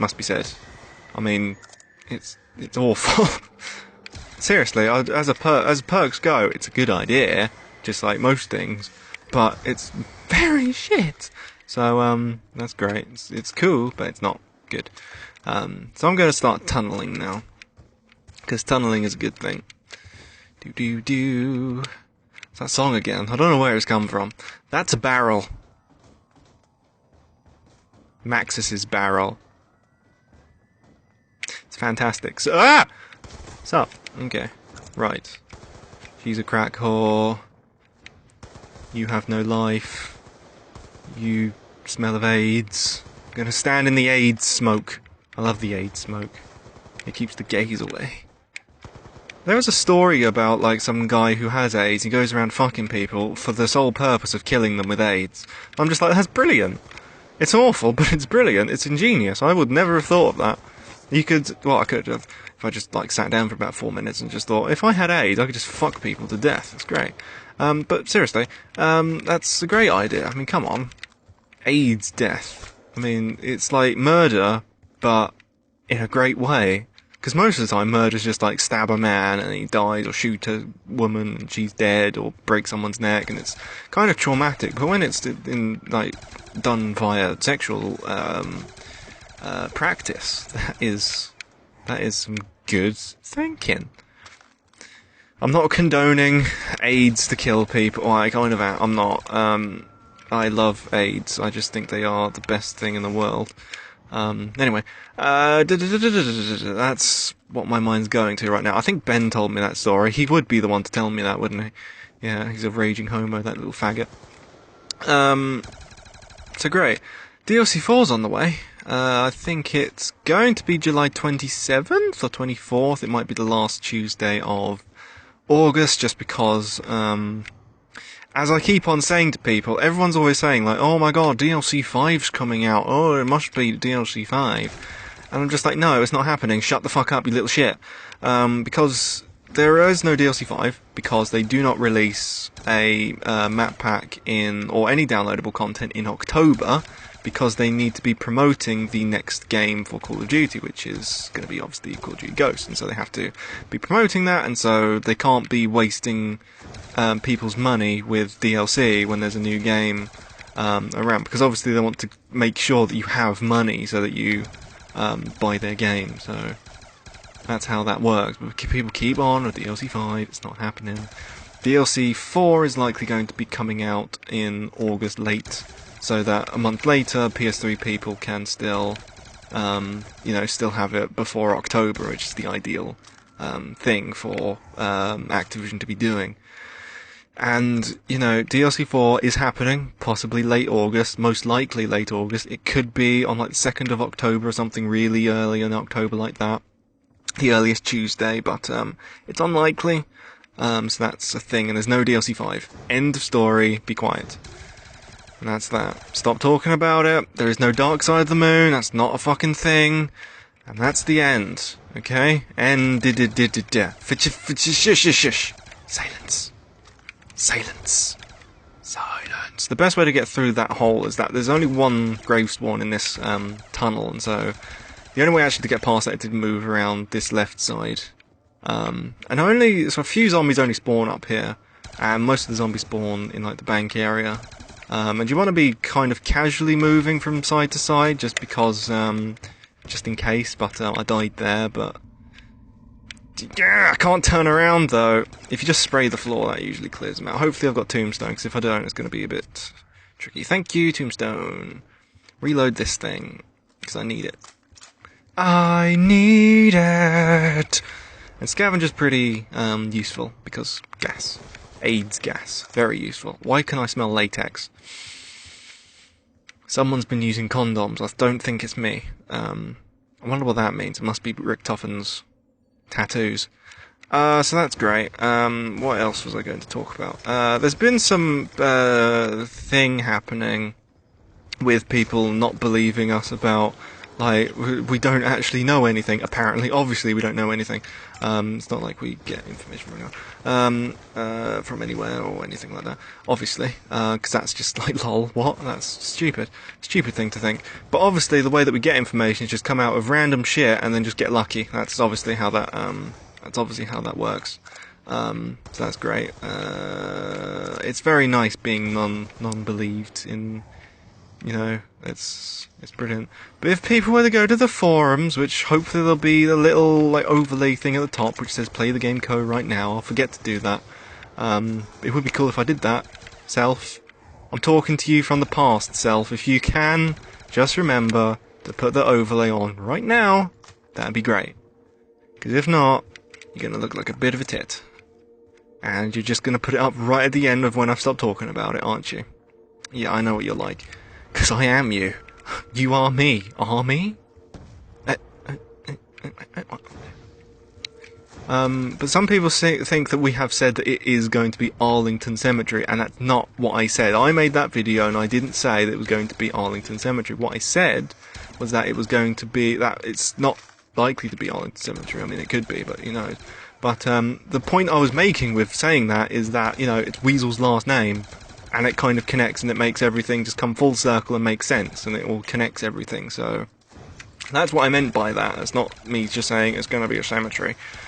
must be said. I mean, it's awful. Seriously, as perks go, it's a good idea, just like most things, but it's very shit. So, that's great. It's cool, but it's not good. So I'm going to start tunneling now, because tunneling is a good thing. Do. It's that song again. I don't know where it's come from. That's a barrel. Maxis's barrel. It's fantastic. So, okay. Right. She's a crack whore. You have no life. You smell of AIDS. I'm gonna stand in the AIDS smoke. I love the AIDS smoke. It keeps the gays away. There was a story about, like, some guy who has AIDS. He goes around fucking people for the sole purpose of killing them with AIDS. I'm just like, that's brilliant. It's awful, but it's brilliant. It's ingenious. I would never have thought of that. You could, well, I could have, if I just, like, sat down for about 4 minutes and just thought, if I had AIDS, I could just fuck people to death. That's great. But seriously, that's a great idea. I mean, come on. AIDS death. I mean, it's like murder, but in a great way. Because most of the time, murder's just like stab a man and he dies, or shoot a woman and she's dead, or break someone's neck, and it's kind of traumatic. But when it's done via sexual practice, that is some good thinking. I'm not condoning AIDS to kill people. Well, I kind of am. I'm not. I love AIDS. I just think they are the best thing in the world. Anyway, that's what my mind's going to right now. I think Ben told me that story. He would be the one to tell me that, wouldn't he? Yeah, he's a raging homo, that little faggot. So great. DLC 4's on the way. I think it's going to be July 27th or 24th. It might be the last Tuesday of August, just because, as I keep on saying to people, everyone's always saying, like, oh my god, DLC 5's coming out, oh, it must be DLC 5. And I'm just like, no, it's not happening, shut the fuck up, you little shit. Because there is no DLC 5, because they do not release a map pack or any downloadable content in October, because they need to be promoting the next game for Call of Duty, which is going to be obviously Call of Duty Ghosts, and so they have to be promoting that, and so they can't be wasting people's money with DLC when there's a new game around, because obviously they want to make sure that you have money so that you buy their game, so that's how that works. But people keep on with DLC 5, it's not happening. DLC 4 is likely going to be coming out in August late, so that a month later PS3 people can still still have it before October, which is the ideal thing for Activision to be doing. And, DLC 4 is happening, possibly late August, most likely late August. It could be on like the 2nd of October or something really early in October like that. The earliest Tuesday, but it's unlikely. So that's a thing, and there's no DLC 5. End of story, be quiet. And that's that. Stop talking about it. There is no Dark Side of the Moon, that's not a fucking thing. And that's the end. Okay? End. Silence. Silence. Silence. The best way to get through that hole is that there's only one grave spawn in this tunnel, and so the only way actually to get past that is to move around this left side. So a few zombies only spawn up here, and most of the zombies spawn in like the bank area. And you want to be kind of casually moving from side to side, just because, just in case, but I died there, but yeah, I can't turn around though. If you just spray the floor, that usually clears them out. Hopefully I've got tombstone, because if I don't, it's going to be a bit tricky. Thank you, tombstone. Reload this thing, because I need it. I need it! And scavenger's pretty useful, because gas. AIDS gas. Very useful. Why can I smell latex? Someone's been using condoms. I don't think it's me. I wonder what that means. It must be Rick Toffan's tattoos. So that's great. What else was I going to talk about? There's been some thing happening with people not believing us about Like, we don't actually know anything, apparently. Obviously, we don't know anything. It's not like we get information from anywhere or anything like that. Obviously, because that's just like, lol, what? That's stupid. Stupid thing to think. But obviously, the way that we get information is just come out of random shit and then just get lucky. That's obviously how that, works. So that's great. It's very nice being non-believed in. You know, it's brilliant. But if people were to go to the forums, which hopefully there'll be the little like overlay thing at the top which says play the game co right now, I'll forget to do that. It would be cool if I did that. Self, I'm talking to you from the past, Self. If you can, just remember to put the overlay on right now, that'd be great. Because if not, you're gonna look like a bit of a tit. And you're just gonna put it up right at the end of when I've stopped talking about it, aren't you? Yeah, I know what you're like. Because I am you. You are me. Are me? But some people think that we have said that it is going to be Arlington Cemetery, and that's not what I said. I made that video and I didn't say that it was going to be Arlington Cemetery. What I said was that it was going to be, that it's not likely to be Arlington Cemetery. I mean, it could be, but you know. But the point I was making with saying that is that, you know, it's Weasel's last name. And it kind of connects and it makes everything just come full circle and make sense, and it all connects everything, so that's what I meant by that. It's not me just saying it's going to be a cemetery.